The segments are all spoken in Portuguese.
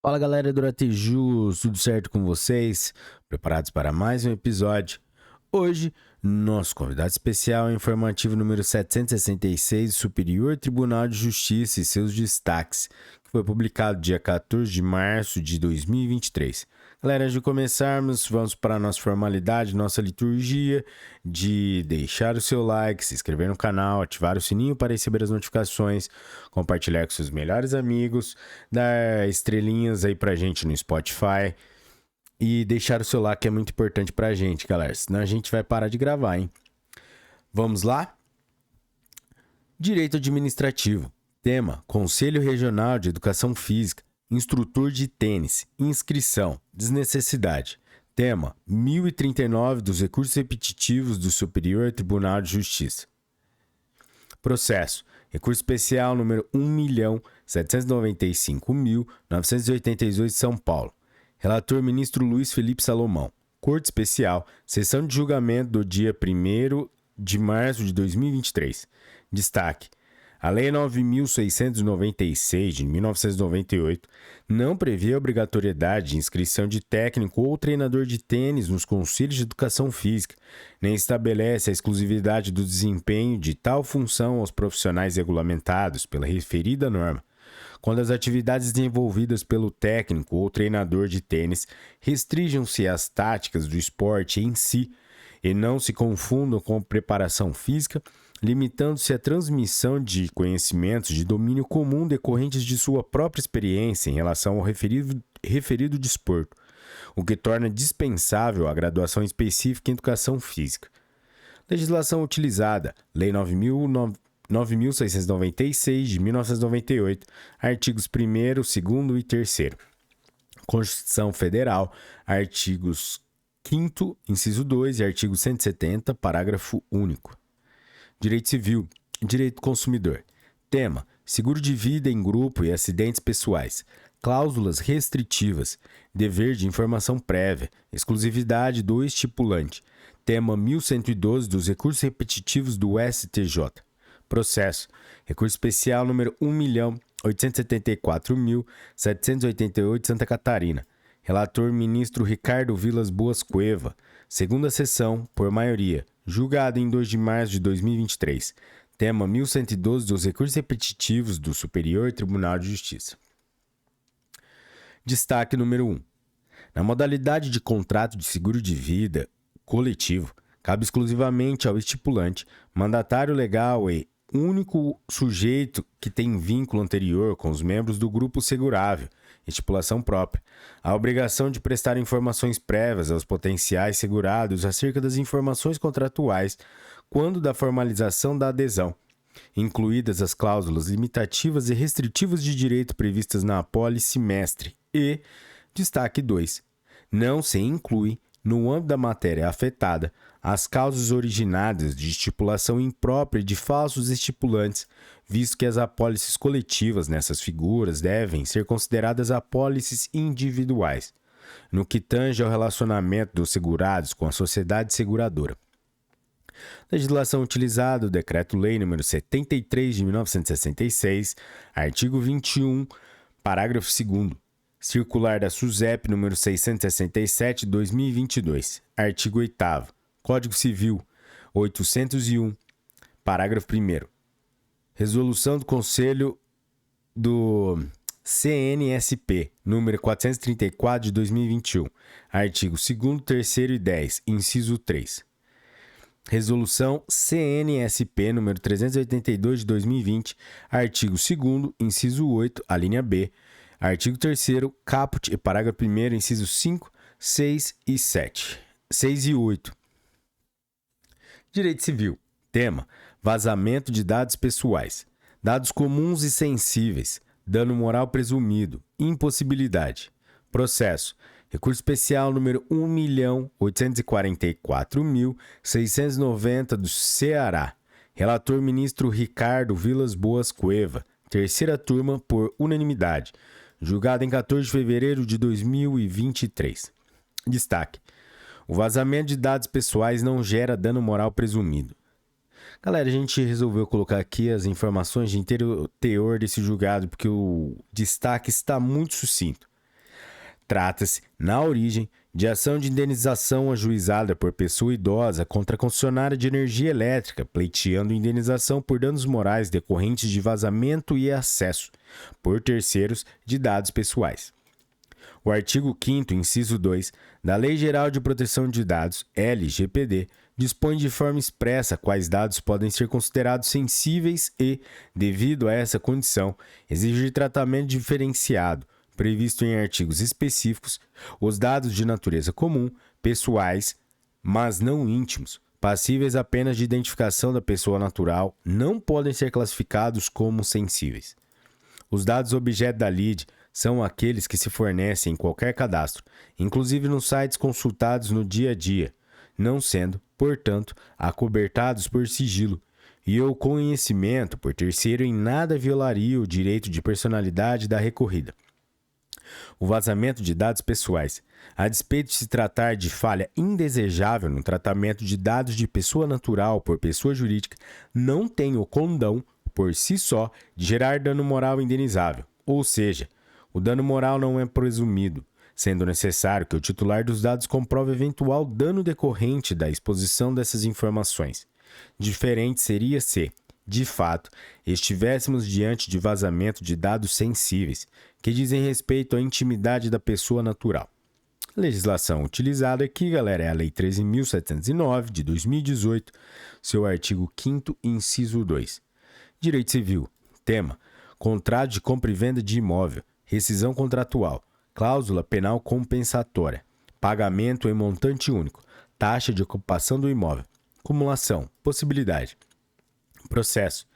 Fala galera do Aratejus, tudo certo com vocês? Preparados para mais um episódio? Hoje, nosso convidado especial é o informativo número 766 do Superior Tribunal de Justiça e seus destaques, que foi publicado dia 14 de março de 2023. Galera, antes de começarmos, vamos para a nossa formalidade, nossa liturgia de deixar o seu like, se inscrever no canal, ativar o sininho para receber as notificações, compartilhar com seus melhores amigos, dar estrelinhas aí pra gente no Spotify e deixar o seu like, que é muito importante pra gente, galera, senão a gente vai parar de gravar, hein? Vamos lá? Direito Administrativo. Tema: Conselho Regional de Educação Física. Instrutor de tênis. Inscrição. Desnecessidade. Tema: 1039 dos recursos repetitivos do Superior Tribunal de Justiça. Processo: Recurso especial número 1.795.988, São Paulo. Relator: Ministro Luiz Felipe Salomão. Corte Especial. Sessão de julgamento do dia 1º de março de 2023. Destaque: a Lei 9.696, de 1998, não prevê a obrigatoriedade de inscrição de técnico ou treinador de tênis nos conselhos de educação física, nem estabelece a exclusividade do desempenho de tal função aos profissionais regulamentados pela referida norma, quando as atividades desenvolvidas pelo técnico ou treinador de tênis restringam-se às táticas do esporte em si e não se confundam com preparação física, limitando-se à transmissão de conhecimentos de domínio comum decorrentes de sua própria experiência em relação ao referido desporto, o que torna dispensável a graduação específica em educação física. Legislação utilizada: Lei 9.696, de 1998, artigos 1º, 2º e 3º. Constituição Federal, artigos 5º, inciso 2 e artigo 170, parágrafo único. Direito Civil. Direito do Consumidor. Tema: seguro de vida em grupo e acidentes pessoais. Cláusulas restritivas. Dever de informação prévia. Exclusividade do estipulante. Tema 1112 dos recursos repetitivos do STJ. Processo: Recurso especial número 1.874.788, Santa Catarina. Relator: Ministro Ricardo Vilas Boas Cueva. Segunda sessão, por maioria. Julgado em 2 de março de 2023. Tema 1112 dos recursos repetitivos do Superior Tribunal de Justiça. Destaque número 1. Na modalidade de contrato de seguro de vida coletivo, cabe exclusivamente ao estipulante, mandatário legal e único sujeito que tem vínculo anterior com os membros do grupo segurável, estipulação própria, a obrigação de prestar informações prévias aos potenciais segurados acerca das informações contratuais quando da formalização da adesão, incluídas as cláusulas limitativas e restritivas de direito previstas na apólice mestre e, destaque 2, não se inclui, no âmbito da matéria afetada, as causas originadas de estipulação imprópria de falsos estipulantes, visto que as apólices coletivas nessas figuras devem ser consideradas apólices individuais, no que tange ao relacionamento dos segurados com a sociedade seguradora. Legislação utilizada: o Decreto-Lei nº 73 de 1966, artigo 21, parágrafo 2º. Circular da SUSEP número 667 de 2022, artigo 8º. Código Civil 801, parágrafo 1º. Resolução do Conselho do CNSP número 434 de 2021, artigo 2º, 3º e 10, inciso 3. Resolução CNSP número 382 de 2020, artigo 2º, inciso 8, a linha B, artigo 3º, caput e parágrafo 1º, inciso 5, 6 e 7. 6 e 8. Direito Civil. Tema: vazamento de dados pessoais. Dados comuns e sensíveis. Dano moral presumido. Impossibilidade. Processo: Recurso especial número 1.844.690 do Ceará. Relator: Ministro Ricardo Vilas Boas Cueva. Terceira turma, por unanimidade. Julgado em 14 de fevereiro de 2023. Destaque: o vazamento de dados pessoais não gera dano moral presumido. Galera, a gente resolveu colocar aqui as informações de inteiro teor desse julgado, porque o destaque está muito sucinto. Trata-se, na origem, de ação de indenização ajuizada por pessoa idosa contra a concessionária de energia elétrica, pleiteando indenização por danos morais decorrentes de vazamento e acesso, por terceiros, de dados pessoais. O artigo 5º, inciso 2, da Lei Geral de Proteção de Dados, LGPD, dispõe de forma expressa quais dados podem ser considerados sensíveis e, devido a essa condição, exigir tratamento diferenciado, previsto em artigos específicos, os dados de natureza comum, pessoais, mas não íntimos, passíveis apenas de identificação da pessoa natural, não podem ser classificados como sensíveis. Os dados objeto da LID são aqueles que se fornecem em qualquer cadastro, inclusive nos sites consultados no dia a dia, não sendo, portanto, acobertados por sigilo, e o conhecimento por terceiro em nada violaria o direito de personalidade da recorrida. O vazamento de dados pessoais, a despeito de se tratar de falha indesejável no tratamento de dados de pessoa natural por pessoa jurídica, não tem o condão, por si só, de gerar dano moral indenizável, ou seja, o dano moral não é presumido, sendo necessário que o titular dos dados comprove eventual dano decorrente da exposição dessas informações. Diferente seria se, de fato, estivéssemos diante de vazamento de dados sensíveis, que dizem respeito à intimidade da pessoa natural. A legislação utilizada aqui, galera, é a Lei 13.709, de 2018, seu artigo 5º, inciso 2. Direito Civil. Tema: contrato de compra e venda de imóvel, rescisão contratual, cláusula penal compensatória, pagamento em montante único, taxa de ocupação do imóvel, cumulação, possibilidade. Processo: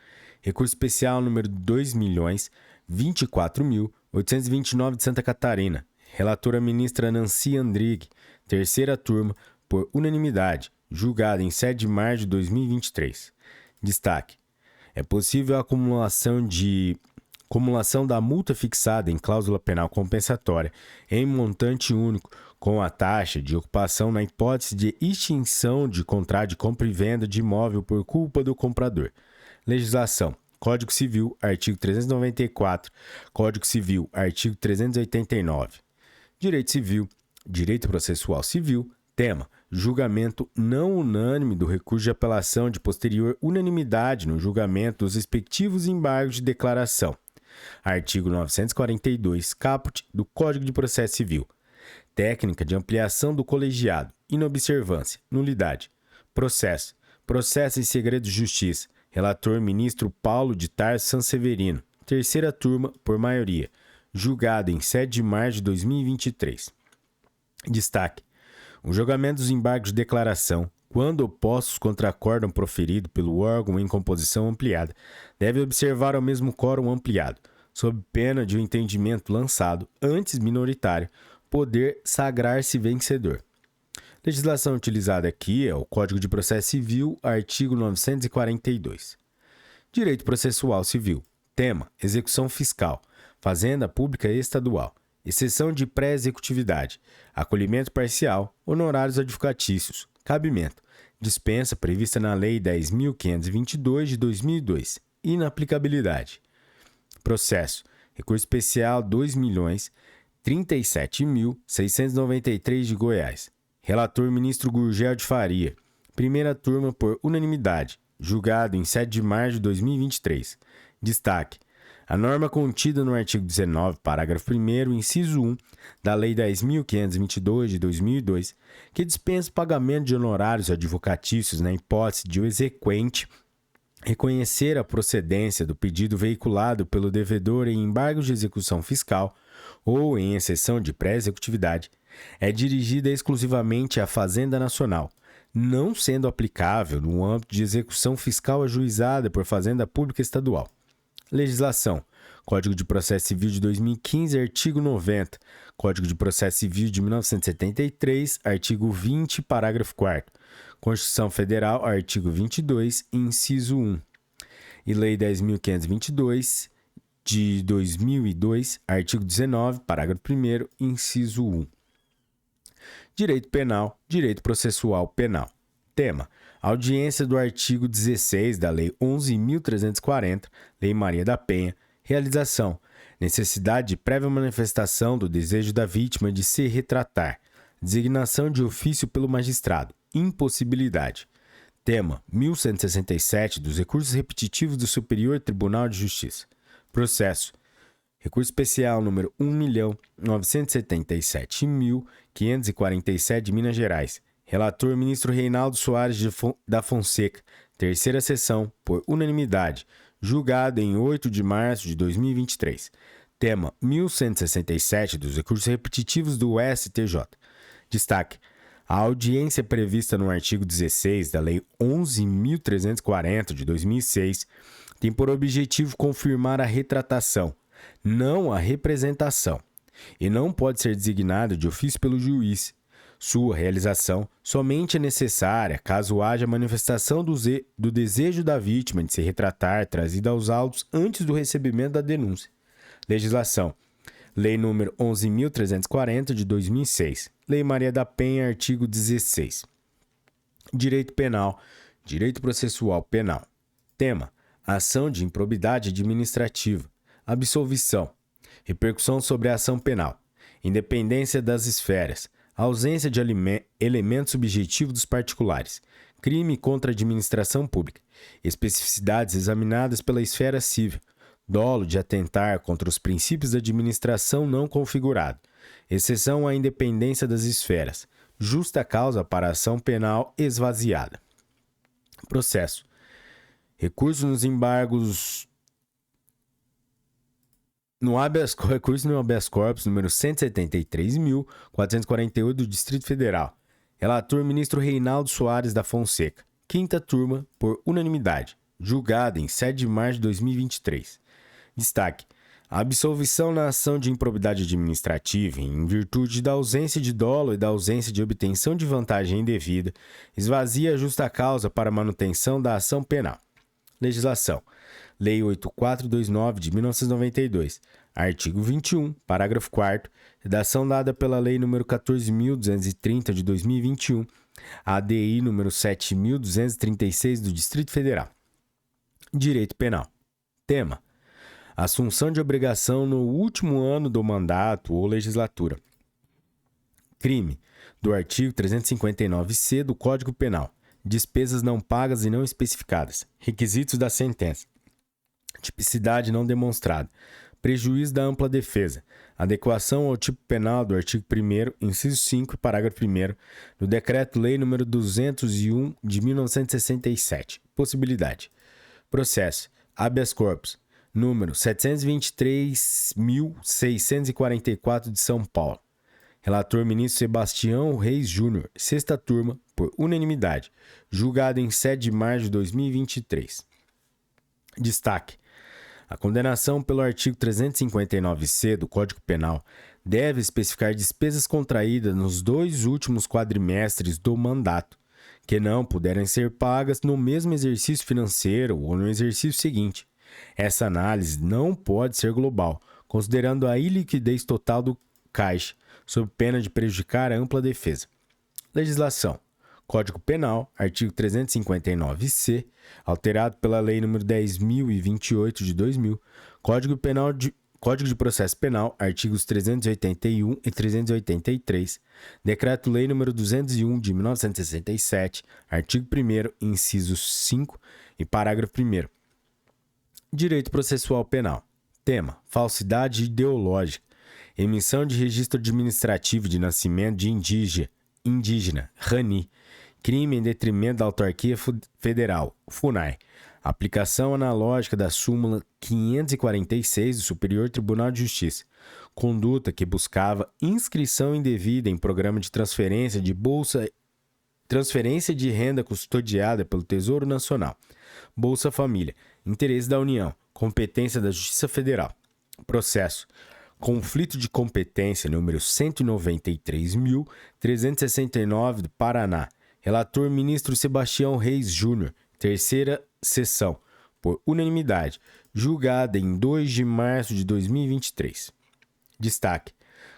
recurso especial número 2.024.829 de Santa Catarina. Relatora ministra Nancy Andrighi, terceira turma, por unanimidade, julgada em 7 de março de 2023. Destaque: é possível a acumulação da multa fixada em cláusula penal compensatória em montante único com a taxa de ocupação na hipótese de extinção de contrato de compra e venda de imóvel por culpa do comprador. Legislação: Código Civil, artigo 394, Código Civil, artigo 389. Direito Civil, Direito Processual Civil. Tema: julgamento não unânime do recurso de apelação de posterior unanimidade no julgamento dos respectivos embargos de declaração. Artigo 942, caput do Código de Processo Civil. Técnica de ampliação do colegiado, inobservância, nulidade. Processo: processo em segredo de justiça. Relator ministro Paulo de Tarso Sanseverino. Terceira turma, por maioria. Julgado em 7 de março de 2023. Destaque: o julgamento dos embargos de declaração, quando opostos contra acórdão proferido pelo órgão em composição ampliada, deve observar ao mesmo quórum ampliado, sob pena de o entendimento lançado, antes minoritário, poder sagrar-se vencedor. Legislação utilizada aqui é o Código de Processo Civil, artigo 942. Direito Processual Civil. Tema: execução fiscal, fazenda pública estadual, exceção de pré-executividade, acolhimento parcial, honorários advocatícios, cabimento, dispensa prevista na Lei 10.522 de 2002, inaplicabilidade. Processo: recurso especial 2.037.693 de Goiás. Relator ministro Gurgel de Faria. Primeira turma por unanimidade. Julgado em 7 de março de 2023. Destaque: a norma contida no artigo 19, parágrafo 1º, inciso 1, da Lei 10.522 de 2002, que dispensa o pagamento de honorários advocatícios na hipótese de o exequente reconhecer a procedência do pedido veiculado pelo devedor em embargos de execução fiscal ou em exceção de pré-executividade, é dirigida exclusivamente à Fazenda Nacional, não sendo aplicável no âmbito de execução fiscal ajuizada por Fazenda Pública Estadual. Legislação: Código de Processo Civil de 2015, artigo 90, Código de Processo Civil de 1973, artigo 20, parágrafo 4º, Constituição Federal, artigo 22, inciso 1, e Lei 10.522 de 2002, artigo 19, parágrafo 1º, inciso 1. Direito Penal, Direito Processual Penal. Tema: audiência do artigo 16 da Lei 11.340, Lei Maria da Penha. Realização: Necessidade de prévia manifestação do desejo da vítima de se retratar. Designação de ofício pelo magistrado. Impossibilidade. Tema 1167 dos recursos repetitivos do Superior Tribunal de Justiça. Processo. Recurso especial número 1.977.547 de Minas Gerais. Relator ministro Reinaldo Soares da Fonseca. Terceira sessão, por unanimidade. Julgado em 8 de março de 2023. Tema 1167 dos recursos repetitivos do STJ. Destaque. A audiência prevista no artigo 16 da Lei 11.340 de 2006 tem por objetivo confirmar a retratação, não a representação, e não pode ser designado de ofício pelo juiz. Sua realização somente é necessária caso haja manifestação do desejo da vítima de se retratar trazida aos autos antes do recebimento da denúncia. Legislação. Lei nº 11.340 de 2006. Lei Maria da Penha, artigo 16. Direito penal. Direito processual penal. Tema. Ação de improbidade administrativa. Absolvição. Repercussão sobre a ação penal. Independência das esferas. Ausência de elemento subjetivo dos particulares. Crime contra a administração pública. Especificidades examinadas pela esfera civil. Dolo de atentar contra os princípios da administração não configurado. Exceção à independência das esferas. Justa causa para a ação penal esvaziada. Processo. Recurso nos embargos... Recurso no habeas corpus número 173.448 do Distrito Federal. Relator ministro Reinaldo Soares da Fonseca. Quinta turma, por unanimidade. Julgado em 7 de março de 2023. Destaque. A absolvição na ação de improbidade administrativa, em virtude da ausência de dolo e da ausência de obtenção de vantagem indevida, esvazia a justa causa para manutenção da ação penal. Legislação. Lei 8429 de 1992. Artigo 21, parágrafo 4º, redação dada pela Lei nº 14.230 de 2021, ADI nº 7.236 do Distrito Federal. Direito penal. Tema. Assunção de obrigação no último ano do mandato ou legislatura. Crime. Do artigo 359-C do Código Penal. Despesas não pagas e não especificadas. Requisitos da sentença. Tipicidade não demonstrada. Prejuízo da ampla defesa. Adequação ao tipo penal do artigo 1º, inciso 5 e parágrafo 1º, do Decreto-Lei nº 201 de 1967. Possibilidade. Processo. Habeas corpus. Número 723.644 de São Paulo. Relator ministro Sebastião Reis Júnior. Sexta turma, por unanimidade. Julgado em 7 de março de 2023. Destaque. A condenação pelo artigo 359-C do Código Penal deve especificar despesas contraídas nos 2 últimos quadrimestres do mandato, que não puderem ser pagas no mesmo exercício financeiro ou no exercício seguinte. Essa análise não pode ser global, considerando a iliquidez total do caixa, sob pena de prejudicar a ampla defesa. Legislação. Código Penal, artigo 359-C, alterado pela Lei nº 10.028 de 2000, Código de Processo Penal, artigos 381 e 383, Decreto-Lei nº 201 de 1967, artigo 1º, inciso 5 e parágrafo 1º. Direito processual penal. Tema: falsidade ideológica. Emissão de registro administrativo de nascimento de indígena, RANI. Crime em detrimento da autarquia federal, FUNAI. Aplicação analógica da súmula 546 do Superior Tribunal de Justiça. Conduta que buscava inscrição indevida em programa de transferência de renda custodiada pelo Tesouro Nacional. Bolsa Família. Interesse da União. Competência da Justiça Federal. Processo. Conflito de competência número 193.369 do Paraná. Relator ministro Sebastião Reis Júnior. Terceira sessão. Por unanimidade. Julgada em 2 de março de 2023. Destaque.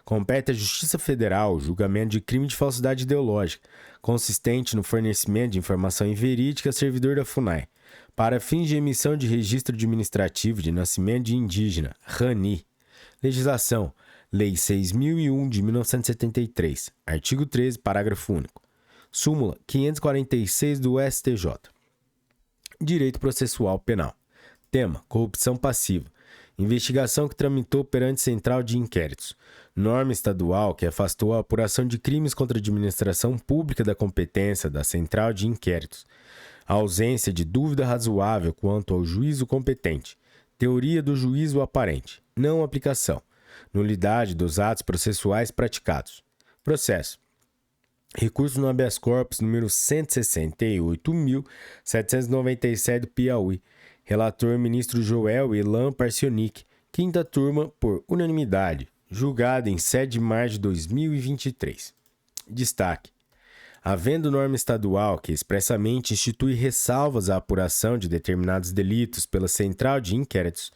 Compete à Justiça Federal o julgamento de crime de falsidade ideológica, consistente no fornecimento de informação inverídica a servidor da FUNAI, para fins de emissão de registro administrativo de nascimento de indígena, RANI. Legislação. Lei 6.001 de 1973. Artigo 13, parágrafo único. Súmula 546 do STJ. Direito processual penal. Tema: corrupção passiva. Investigação que tramitou perante Central de Inquéritos. Norma estadual que afastou a apuração de crimes contra a administração pública da competência da Central de Inquéritos. A ausência de dúvida razoável quanto ao juízo competente. Teoria do juízo aparente. Não aplicação. Nulidade dos atos processuais praticados. Processo. Recurso no habeas corpus número 168.797 do Piauí. Relator ministro Joel Elan Parcionic. Quinta turma por unanimidade. Julgado em 7 de março de 2023. Destaque. Havendo norma estadual que expressamente institui ressalvas à apuração de determinados delitos pela Central de Inquéritos,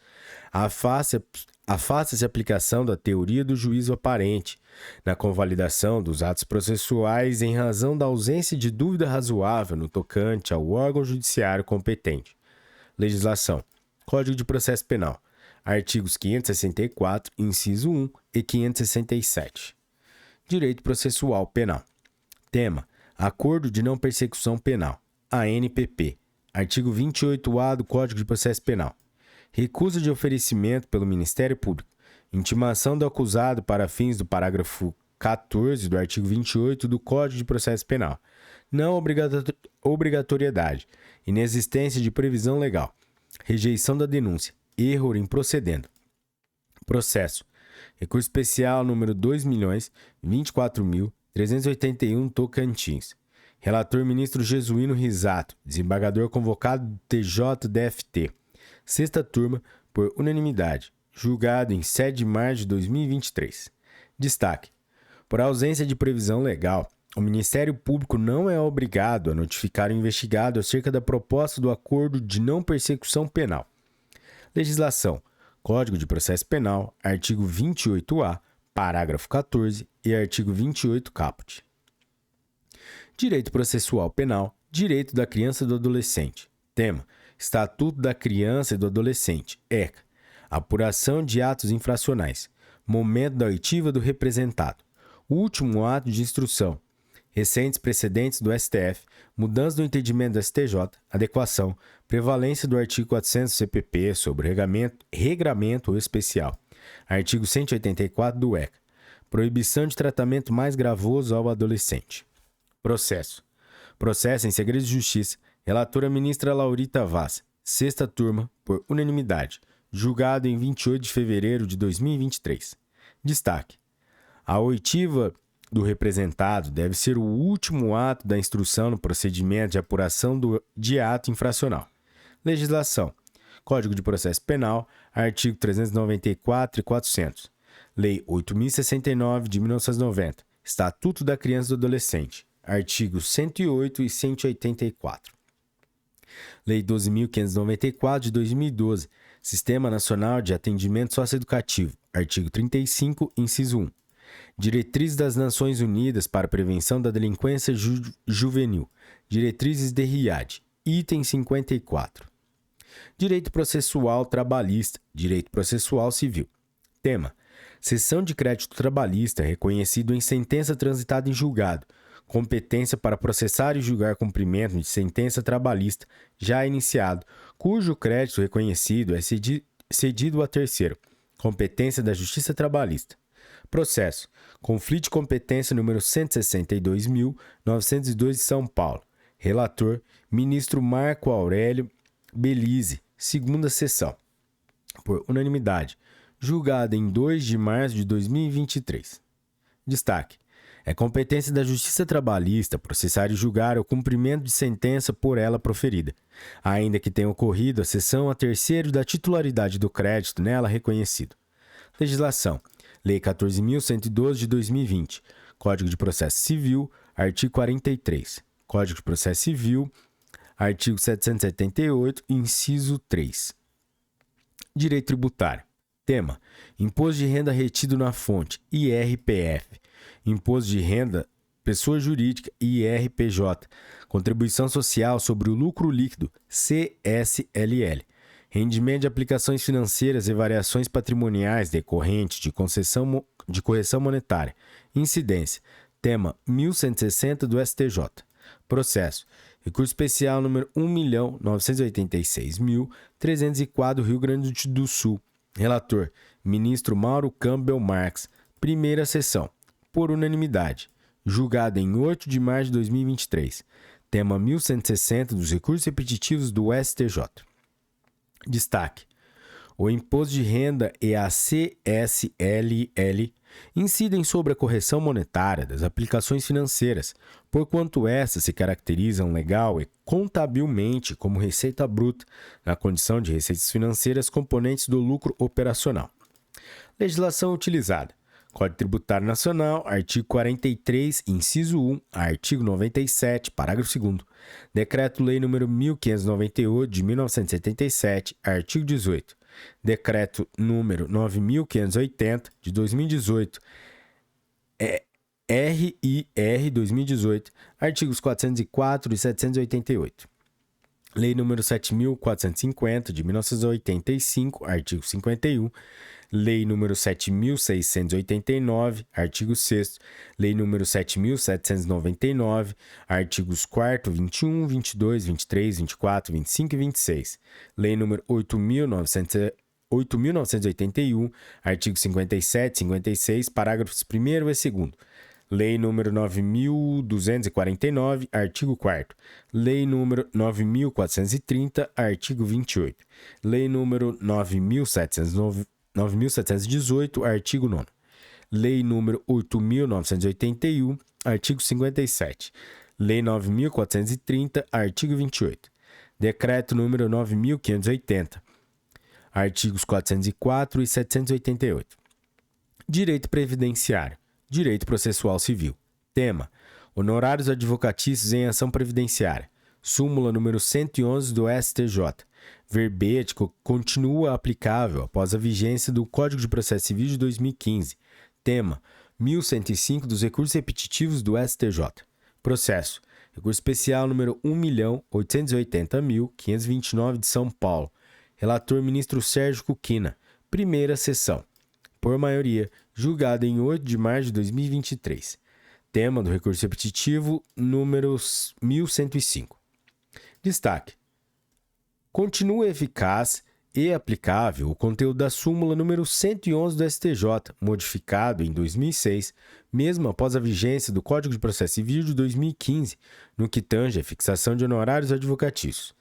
afasta-se a aplicação da teoria do juízo aparente na convalidação dos atos processuais em razão da ausência de dúvida razoável no tocante ao órgão judiciário competente. Legislação. Código de Processo Penal. Artigos 564, inciso 1 e 567. Direito processual penal. Tema: Acordo de não persecução penal. ANPP. Artigo 28-A do Código de Processo Penal. Recusa de oferecimento pelo Ministério Público. Intimação do acusado para fins do parágrafo 14 do artigo 28 do Código de Processo Penal. Não obrigatoriedade. Inexistência de previsão legal. Rejeição da denúncia. Erro em procedendo. Processo. Recurso especial número 2.024.381 Tocantins. Relator ministro Jesuíno Risato. Desembargador convocado do TJDFT. Sexta turma por unanimidade. Julgado em 7 de março de 2023. Destaque. Por ausência de previsão legal, o Ministério Público não é obrigado a notificar o investigado acerca da proposta do acordo de não persecução penal. Legislação. Código de Processo Penal, artigo 28-A, parágrafo 14 e artigo 28 caput. Direito processual penal, direito da criança e do adolescente. Tema: Estatuto da Criança e do Adolescente, ECA. Apuração de atos infracionais. Momento da oitiva do representado. Último ato de instrução. Recentes precedentes do STF, mudança do entendimento do STJ, adequação, prevalência do artigo 400 do CPP sobre regramento especial. Artigo 184 do ECA. Proibição de tratamento mais gravoso ao adolescente. Processo. Processo em segredo de justiça. Relatora ministra Laurita Vaz. Sexta turma, por unanimidade. Julgado em 28 de fevereiro de 2023. Destaque. A oitiva do representado deve ser o último ato da instrução no procedimento de apuração de ato infracional. Legislação. Código de Processo Penal, artigo 394 e 400. Lei 8.069 de 1990. Estatuto da Criança e do Adolescente. Artigos 108 e 184. Lei 12.594 de 2012. Sistema Nacional de Atendimento Socioeducativo. Artigo 35, inciso 1. Diretrizes das Nações Unidas para a Prevenção da Delinquência Juvenil. Diretrizes de Riad. Item 54. Direito processual trabalhista. Direito processual civil. Tema: Cessão de crédito trabalhista reconhecido em sentença transitada em julgado. Competência para processar e julgar cumprimento de sentença trabalhista já iniciado, cujo crédito reconhecido é cedido a terceiro. Competência da Justiça Trabalhista. Processo. Conflito de competência número 162.902 de São Paulo. Relator, ministro Marco Aurélio Belize. Segunda sessão. Por unanimidade. Julgado em 2 de março de 2023. Destaque. É competência da Justiça Trabalhista processar e julgar o cumprimento de sentença por ela proferida, ainda que tenha ocorrido a cessão a terceiro da titularidade do crédito nela reconhecido. Legislação. Lei 14.112 de 2020. Código de Processo Civil, artigo 43. Código de Processo Civil, artigo 778, inciso 3. Direito tributário. Tema: Imposto de renda retido na fonte, IRPF. Imposto de renda, pessoa jurídica, IRPJ. Contribuição social sobre o lucro líquido, CSLL. Rendimento de aplicações financeiras e variações patrimoniais decorrentes de correção monetária. Incidência. Tema 1160 do STJ. Processo. Recurso especial número 1.986.304, Rio Grande do Sul. Relator. Ministro Mauro Campbell Marques. Primeira sessão. Por unanimidade. Julgado em 8 de março de 2023. Tema 1160 dos recursos repetitivos do STJ. Destaque: o imposto de renda e a CSLL incidem sobre a correção monetária das aplicações financeiras, porquanto essas se caracterizam legal e contabilmente como receita bruta, na condição de receitas financeiras componentes do lucro operacional. Legislação utilizada: Código Tributário Nacional, artigo 43, inciso 1, artigo 97, parágrafo 2º. Decreto-Lei nº 1598, de 1977, artigo 18. Decreto número 9.580, de 2018, RIR 2018, artigos 404 e 788. Lei nº 7.450, de 1985, artigo 51. Lei nº 7.689, artigo 6º, Lei nº 7.799, artigos 4º, 21, 22, 23, 24, 25 e 26. Lei nº 8.981, artigo 57, 56, parágrafos 1º e 2º. Lei nº 9.249, artigo 4º. Lei nº 9.430, artigo 28. Lei nº 9.718, artigo 9º. Lei nº 8.981, artigo 57. Lei 9.430, artigo 28. Decreto número 9.580, artigos 404 e 788. Direito previdenciário. Direito processual civil. Tema: honorários advocatícios em ação previdenciária. Súmula número 111 do STJ. Verbete continua aplicável após a vigência do Código de Processo Civil de 2015. Tema: 1105 dos recursos repetitivos do STJ. Processo. Recurso especial número 1.880.529 de São Paulo. Relator ministro Sérgio Cuquina. Primeira sessão. Por maioria, julgado em 8 de março de 2023. Tema do recurso repetitivo número 1105. Destaque: continua eficaz e aplicável o conteúdo da súmula número 111 do STJ, modificado em 2006, mesmo após a vigência do Código de Processo Civil de 2015, no que tange a fixação de honorários advocatícios.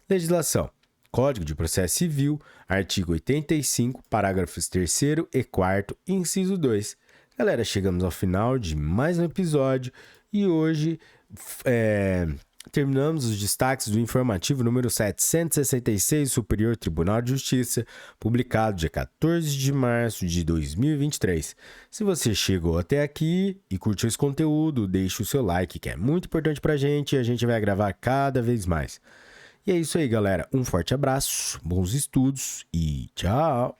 Legislação: Código de Processo Civil, artigo 85, parágrafos 3º e 4º, inciso 2. Galera, chegamos ao final de mais um episódio e hoje terminamos os destaques do informativo número 766 do Superior Tribunal de Justiça, publicado dia 14 de março de 2023. Se você chegou até aqui e curtiu esse conteúdo, deixe o seu like, que é muito importante pra gente e a gente vai gravar cada vez mais. E é isso aí, galera. Um forte abraço, bons estudos e tchau!